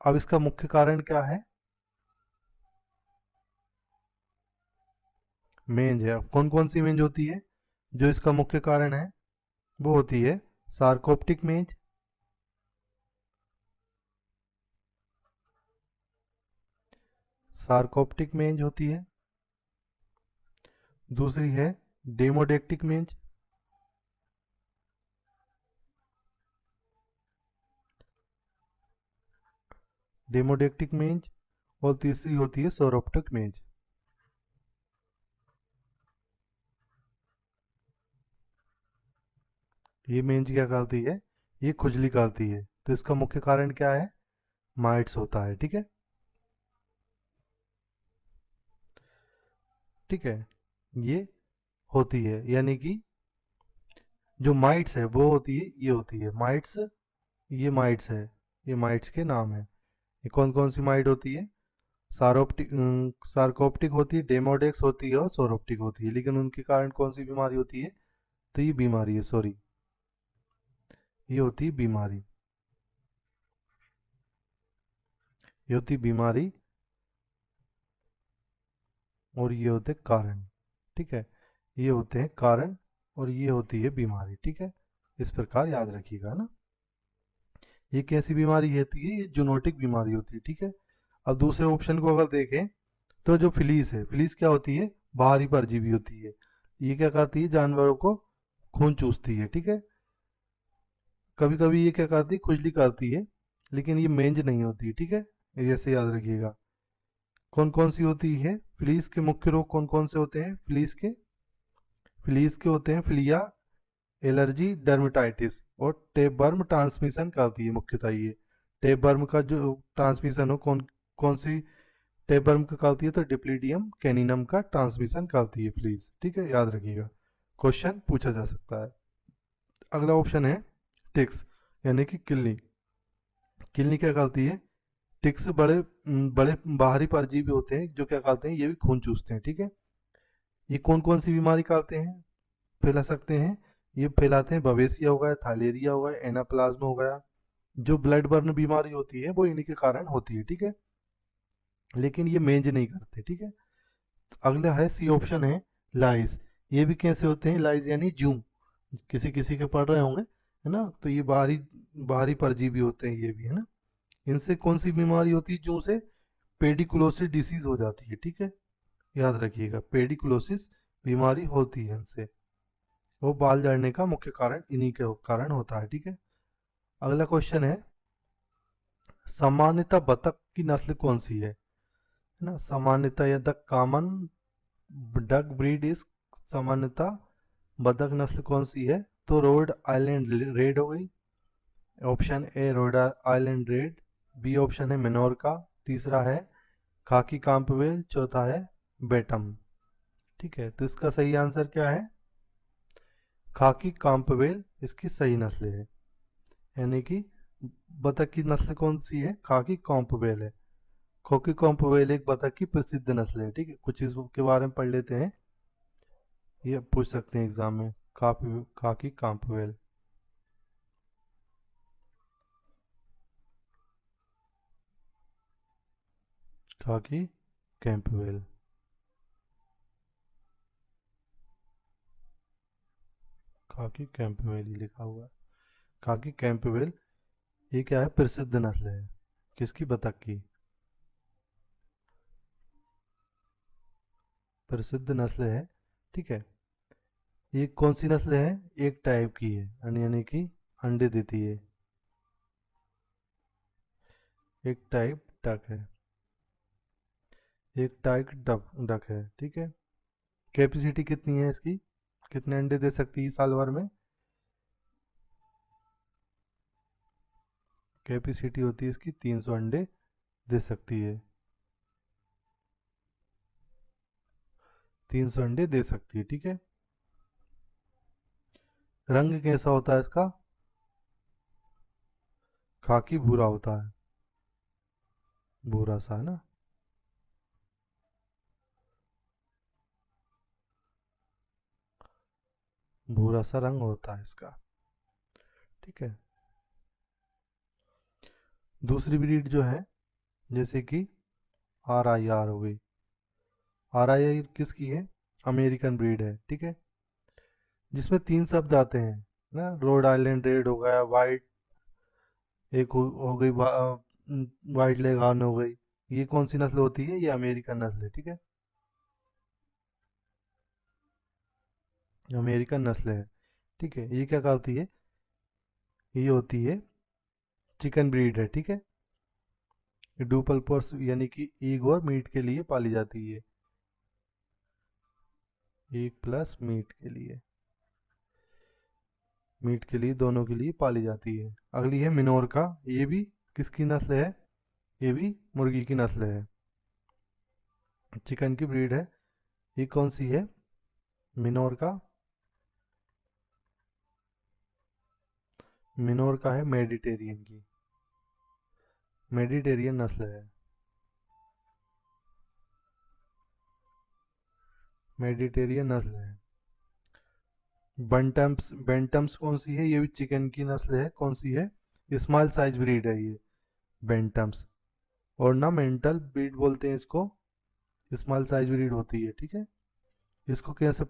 A: अब इसका मुख्य कारण क्या है? मेंज है। अब कौन कौन सी मेंज होती है जो इसका मुख्य कारण है? वो होती है सार्कोप्टिक मेंज, सार्कोप्टिक मेंज होती है। दूसरी है डेमोडेक्टिक मेंज, डेमोडेक्टिक मेंज। और तीसरी होती है सोरोप्टिक मेंज। ये मेंज क्या करती है? ये खुजली करती है। तो इसका मुख्य कारण क्या है? माइट्स होता है। ठीक है। ठीक है। ये होती है, यानी कि जो माइट्स है वो होती है, ये होती है माइट्स। ये माइट्स है, ये माइट्स के नाम है। ये कौन कौन सी माइट होती है? सारोप्टिक, सार्कोप्टिक होती है, डेमोडेक्स होती है और सोरोप्टिक होती है। लेकिन उनके कारण कौन सी बीमारी होती है? तो ये बीमारी है, सॉरी, ये होती है बीमारी, ये होती है बीमारी, और ये होते हैं कारण। ठीक है। ये होते हैं कारण और ये होती है बीमारी। ठीक है। इस प्रकार याद रखिएगा ना। ये कैसी बीमारी होती है? ये जूनोटिक बीमारी होती है। ठीक है। अब दूसरे ऑप्शन को अगर देखें तो जो फिलीस है, फिलीस क्या होती है? बाहरी परजीवी होती है। ये क्या करती है? जानवरों को खून चूसती है। ठीक है। कभी कभी ये क्या करती है? खुजली करती है, लेकिन ये मेंज नहीं होती। ठीक है। ये जैसे याद रखिएगा। कौन कौन सी होती है? फ्लीस के मुख्य रोग कौन कौन से होते हैं? फ्लीस के होते हैं फिलिया, एलर्जी, डर्मेटाइटिस और टेपवर्म ट्रांसमिशन करती है मुख्यतः ये। टेपवर्म का जो ट्रांसमिशन हो, कौन कौन सी टेपवर्म का करती है? तो डिप्लीडियम कैनिनम का ट्रांसमिशन करती है फ्लीस। ठीक है, याद रखिएगा, क्वेश्चन पूछा जा सकता है। अगला ऑप्शन है टिक्स, यानी कि किलनी। किलनी क्या करती है? टिक्स बड़े बाहरी परजीवी होते हैं जो क्या करते हैं? ये भी खून चूसते हैं। ठीक है। ये कौन कौन सी बीमारी करते हैं, फैला सकते हैं? ये फैलाते हैं बवेसिया हो गया, थायलेरिया हो गया, एनाप्लाज्मा हो गया। जो ब्लड बर्न बीमारी होती है वो इन्हीं के कारण होती है। ठीक है। लेकिन ये मेंज नहीं करते। ठीक है। अगला है सी ऑप्शन है लाइज। ये भी कैसे होते हैं? लाइज यानी जू, किसी किसी के पढ़ रहे होंगे, है ना? तो ये बाहरी बाहरी परजीवी होते हैं ये भी, है ना? इनसे कौन सी बीमारी होती है जू से? पेडिकुलोसिस डिसीज हो जाती है। ठीक है। याद रखिएगा, पेडिकुलोसिस बीमारी होती है इनसे। वो बाल झड़ने का मुख्य कारण इन्हीं के कारण होता है। ठीक है। अगला क्वेश्चन है सामान्यतः बतख की नस्ल कौन सी है ना? सामान्यतः या the common duck breed is, सामान्यतः बतख नस्ल कौन सी है? तो रोड आइलैंड रेड हो गई, option A Rhode island red, B option है मिनोरका, तीसरा है खाकी कांपवेल, चौथा है बेटम। ठीक है, तो इसका सही आंसर क्या है? खाकी कांपवेल इसकी सही नस्ल है, यानी कि बतख की नस्ल कौन सी है? खाकी कॉम्पवेल है। खाकी कॉम्पवेल एक बतख की प्रसिद्ध नस्ल है। ठीक है, कुछ इसके बारे में पढ़ लेते हैं, ये पूछ सकते हैं एग्जाम में। खाकी कॉम्पवेल, खाकी कैंपवेल, खाकी कैंपवेल ही लिखा हुआ है। खाकी कैंपवेल ये क्या है? प्रसिद्ध नस्ल है, किसकी? बतख की प्रसिद्ध नस्ल है। ठीक है, ये कौन सी नस्ल है? एक टाइप की है, यानी कि अंडे देती है, एक टाइप डक है, एक टाइप डक डक है। ठीक है, कैपेसिटी कितनी है इसकी? कितने अंडे दे सकती है साल भर में? कैपेसिटी होती है इसकी 300 अंडे दे सकती है, 300 अंडे दे सकती है। ठीक है, रंग कैसा होता है इसका? खाकी भूरा होता है, भूरा सा है ना? भूरा सा रंग होता है इसका। ठीक है, दूसरी ब्रीड जो है, जैसे कि आर आई आर हो गई, आर आई आर किसकी है? अमेरिकन ब्रीड है। ठीक है, जिसमें 3 शब्द आते हैं ना, रोड आइलैंड रेड हो गया, वाइट एक हो गई, वाइट लेगान हो गई। ये कौन सी नस्ल होती है? ये अमेरिकन नस्ल है। ठीक है, अमेरिकन नस्ल है। ठीक है, ये क्या करती है? ये होती है चिकन ब्रीड है। ठीक है, ये डुपल पर्स यानी कि ईग और मीट के लिए पाली जाती है, ईग प्लस मीट के लिए, मीट के लिए, दोनों के लिए पाली जाती है। अगली है मिनोरका, ये भी किसकी नस्ल है? ये भी मुर्गी की नस्ल है, चिकन की ब्रीड है। ये कौन सी है? मिनोरका, मिनोरका है मेडिटेरियन की, मेडिटेरियन नस्ल है, मेडिटेरियन नस्ल है। बंटम्स, बेंटम्स कौन सी है? ये भी चिकन की नस्ल है, कौन सी है? स्मॉल साइज ब्रीड है ये, बेंटम्स। ऑर्नामेंटल ब्रीड बोलते हैं इसको, स्मॉल साइज ब्रीड होती है। ठीक है, इसको कैसे,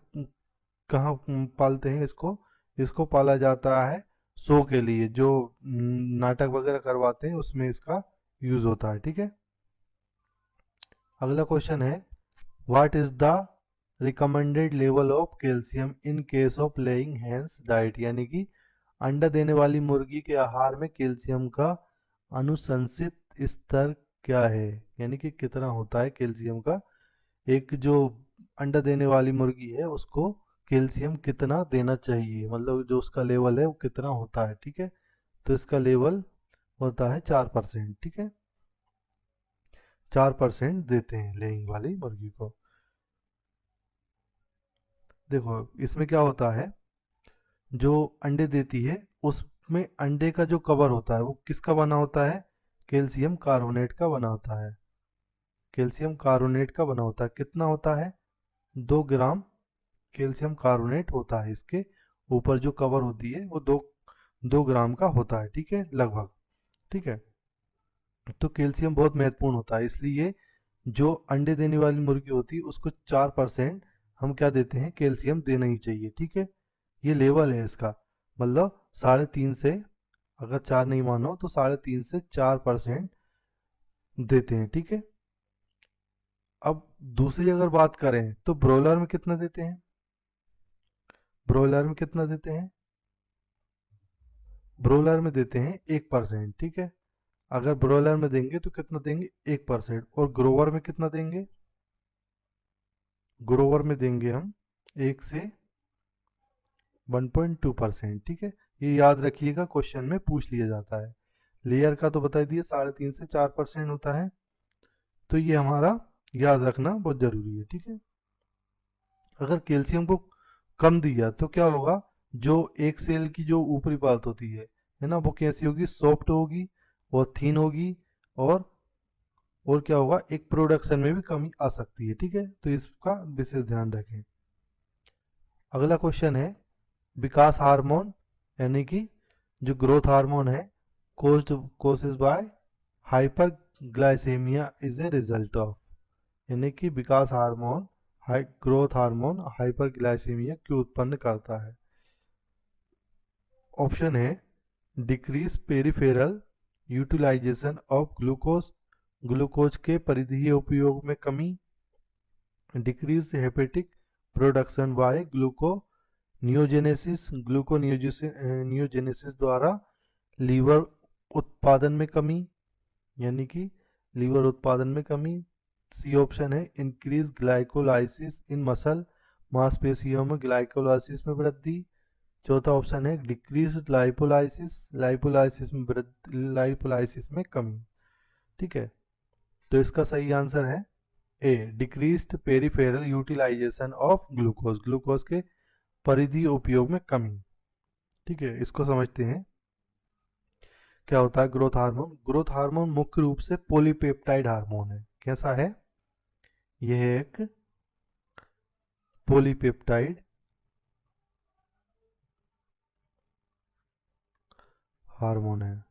A: कहाँ पालते हैं इसको? इसको पाला जाता है शो के लिए, जो नाटक वगैरह करवाते हैं उसमें इसका यूज होता है। ठीक है, अगला क्वेश्चन है, what is the recommended level of calcium in case of laying hens diet, यानी कि अंडा देने वाली मुर्गी के आहार में कैल्शियम का अनुशंसित स्तर क्या है? यानी कि कितना होता है कैल्शियम का? एक जो अंडा देने वाली मुर्गी है उसको कैल्शियम कितना देना चाहिए, मतलब जो उसका लेवल है वो कितना होता है? ठीक है, तो इसका लेवल होता है 4%। ठीक है, 4% देते हैं लेइंग वाली मुर्गी को। देखो इसमें क्या होता है, जो अंडे देती है उसमें अंडे का जो कवर होता है वो किसका बना होता है? कैल्शियम कार्बोनेट का बना होता है, कैल्शियम कार्बोनेट का बना होता है। कितना होता है? 2 ग्राम कैल्शियम कार्बोनेट होता है, इसके ऊपर जो कवर होती है वो 2 ग्राम का होता है। ठीक है, लगभग। ठीक है, तो कैल्शियम बहुत महत्वपूर्ण होता है, इसलिए जो अंडे देने वाली मुर्गी होती है उसको 4% हम क्या देते हैं? कैल्शियम देना ही चाहिए। ठीक है, ये लेवल है इसका, मतलब 3.5 से, अगर 4 नहीं मानो तो 3.5 से 4% देते हैं। ठीक है, अब दूसरी अगर बात करें तो ब्रोलर में कितना देते हैं? ब्रोलर में कितना देते हैं? ब्रोलर में देते हैं 1%। ठीक है, अगर ब्रॉयलर में देंगे तो कितना देंगे 1%, और ग्रोवर में कितना देंगे, ग्रोवर में देंगे हम 1 से 1.2%। ठीक है, ये याद रखिएगा, क्वेश्चन में पूछ लिया जाता है। लेयर का तो बता दिए 3.5 से 4% होता है, तो ये हमारा याद रखना बहुत जरूरी है। ठीक है, अगर कैल्शियम को कम दिया तो क्या होगा, जो एक सेल की जो ऊपरी परत होती है ना, वो कैसी होगी, सॉफ्ट होगी और थीन होगी, और क्या होगा, एक प्रोडक्शन में भी कमी आ सकती है। ठीक है, तो इसका विशेष ध्यान रखें। अगला क्वेश्चन है, विकास हार्मोन यानी कि जो ग्रोथ हार्मोन है, causes by hyperglycaemia is a result of, यानी कि विकास हार्मोन ग्रोथ हार्मोन हाइपरग्लाइसेमिया क्यों उत्पन्न करता है। ऑप्शन है, decrease peripheral utilisation of glucose, glucose के परिधीय उपयोग में कमी, decrease hepatic production by gluconeogenesis, gluconeogenesis द्वारा लीवर उत्पादन में कमी, यानी कि लीवर उत्पादन में कमी। सी ऑप्शन है, इंक्रीज ग्लाइकोलाइसिस इन मसल, मांसपेशियों में ग्लाइकोलाइसिस में वृद्धि। चौथा ऑप्शन है, डिक्रीज लाइपोलाइसिस, लाइपोलाइसिस में कमी। ठीक है, तो इसका सही आंसर है A, decreased peripheral utilisation of glucose, glucose के परिधीय उपयोग में कमी। ठीक है, इसको समझते हैं क्या होता है ग्रोथ हार्मोन। ग्रोथ हार्मोन मुख्य रूप से पॉलीपेप्टाइड हार्मोन है। कैसा है, यह एक पॉलीपेप्टाइड हार्मोन है,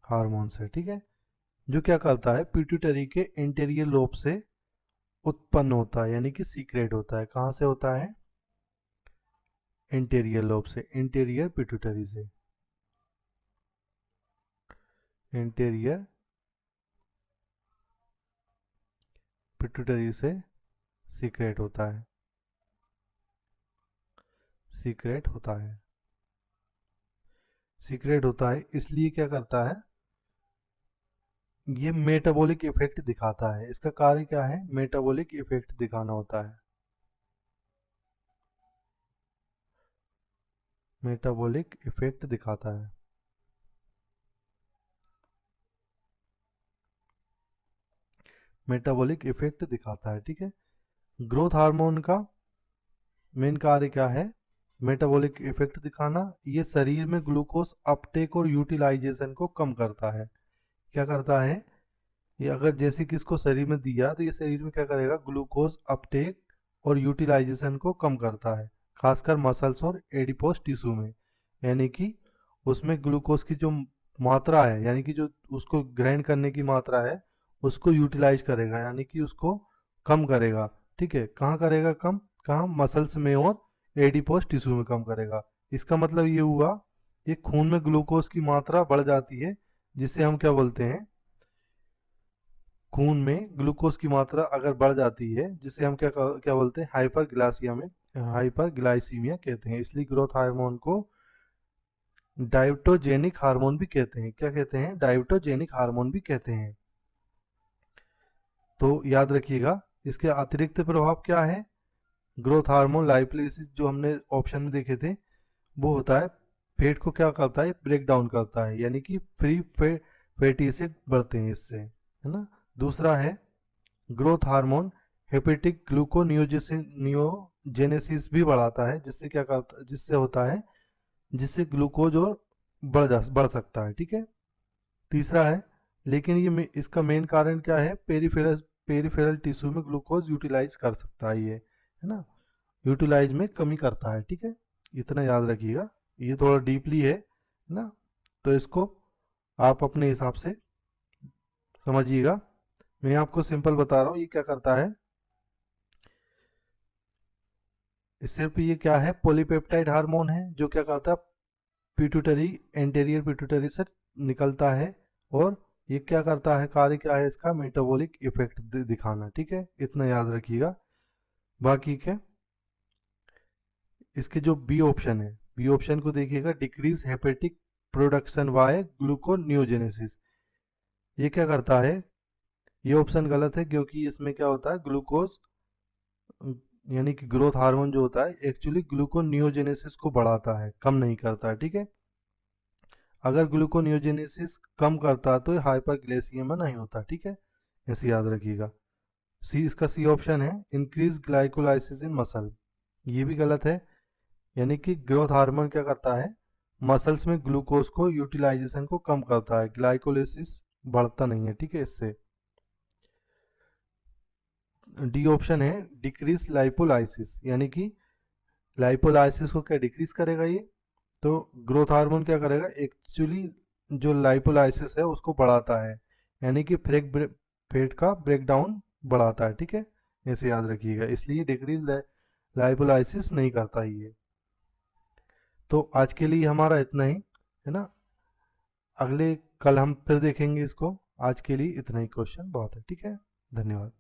A: हार्मोन्स है। ठीक है, जो क्या करता है, पिट्यूटरी के इंटीरियर लोब से उत्पन्न होता है, यानी कि सीक्रेट होता है। कहाँ से होता है, इंटीरियर लोब से, इंटीरियर पिट्यूटरी से, इंटीरियर पिट्यूटरी से सीक्रेट होता है, सीक्रेट होता है, सीक्रेट होता है। इसलिए क्या करता है, ये मेटाबॉलिक इफेक्ट दिखाता है। इसका कार्य क्या है, मेटाबॉलिक इफेक्ट दिखाना होता है, मेटाबॉलिक इफेक्ट दिखाता है। मेटाबॉलिक इफेक्ट दिखाता है। ठीक है, ग्रोथ हार्मोन का मेन कार्य क्या है, मेटाबॉलिक इफेक्ट दिखाना। ये शरीर में ग्लूकोज अपटेक और यूटिलाइजेशन को कम करता है। क्या करता है, ये अगर जैसे कि इसको शरीर में दिया तो ये शरीर में क्या करेगा, ग्लूकोज अपटेक और यूटिलाइजेशन को कम करता है, खासकर मसल्स और एडिपोस टिश्यू में। यानी कि उसमें ग्लूकोज की जो मात्रा है, यानी कि जो उसको ग्रहण करने की मात्रा है, उसको यूटिलाइज करेगा, यानी कि उसको कम करेगा। ठीक है, कहाँ करेगा कम, कहाँ, मसल्स में और एडिपोस टिश्यू में कम करेगा। इसका मतलब ये हुआ, ये खून में ग्लूकोज की मात्रा बढ़ जाती है, जिससे हम क्या बोलते हैं, खून में ग्लूकोज की मात्रा अगर बढ़ जाती है, जिसे हम क्या क्या बोलते हैं, हाइपरग्लाइसीमिया कहते हैं। इसलिए ग्रोथ हार्मोन को डाइप्टोजेनिक हार्मोन भी कहते हैं। क्या कहते हैं, डाइप्टोजेनिक हार्मोन भी कहते हैं। तो याद रखिएगा, इसके अतिरिक्त प्रभाव क्या है, ग्रोथ हार्मोन लाइपोलाइसिस जो हमने ऑप्शन में देखे थे, वो होता है फैट को क्या करता है, ब्रेक डाउन करता है, यानी कि फ्री फैटी एसिड बढ़ते हैं इससे, है ना। दूसरा है, ग्रोथ हार्मोन हेपेटिक ग्लूकोनियोजेनेसिस भी बढ़ाता है, जिससे क्या करता, जिससे होता है, जिससे ग्लूकोज और बढ़ सकता है। ठीक है, तीसरा है, लेकिन इसका मेन कारण क्या है, पेरिफेरल टिश्यू में ग्लूकोज यूटिलाइज कर सकता है ये, है ना, यूटिलाइज में कमी करता है। ठीक है, इतना याद रखिएगा, ये थोड़ा डीपली है ना, तो इसको आप अपने हिसाब से समझिएगा। मैं आपको सिंपल बता रहा हूँ ये क्या करता है। सिर्फ ये क्या है, पॉलीपेप्टाइड हार्मोन है, जो क्या करता है, पिट्यूटरी, एंटीरियर पिट्यूटरी से निकलता है, और ये क्या करता है, कार्य क्या है इसका, मेटाबॉलिक इफेक्ट दिखाना। ठीक है, इतना याद रखिएगा। बाकी क्या, इसके जो बी ऑप्शन है, बी ऑप्शन को देखिएगा, decrease hepatic production by gluconeogenesis. ये क्या करता है? ये ऑप्शन गलत है, क्योंकि इसमें क्या होता है, ग्लूकोज यानी कि ग्रोथ हार्मोन जो होता है एक्चुअली ग्लूकोनियोजेनेसिस को बढ़ाता है, कम नहीं करता है, ठीक है। अगर ग्लूकोनियोजेनेसिस कम करता तो हाइपरग्लाइसीमिया नहीं होता, ठीक है, ऐसे याद रखिएगा। इसका सी ऑप्शन है, इंक्रीज ग्लाइकोलाइसिस इन मसल। ये भी गलत है, यानी कि ग्रोथ हार्मोन क्या करता है, मसल्स में ग्लूकोज को यूटिलाइजेशन को कम करता है, ग्लाइकोलाइसिस बढ़ता नहीं है, ठीक है इससे। डी ऑप्शन है, डिक्रीज लाइपोलाइसिस, यानी कि लाइपोलाइसिस को क्या डिक्रीज करेगा ये, तो ग्रोथ हार्मोन क्या करेगा, एक्चुअली जो लाइपोलाइसिस है उसको बढ़ाता है, यानी कि फैट का ब्रेकडाउन बढ़ाता है, ठीक है, ऐसे याद रखिएगा, इसलिए डिक्रीज लाइपोलाइसिस नहीं करता ये। तो आज के लिए हमारा इतना ही है ना, अगले कल हम फिर देखेंगे इसको। आज के लिए इतना ही क्वेश्चन बहुत है, ठीक है, धन्यवाद।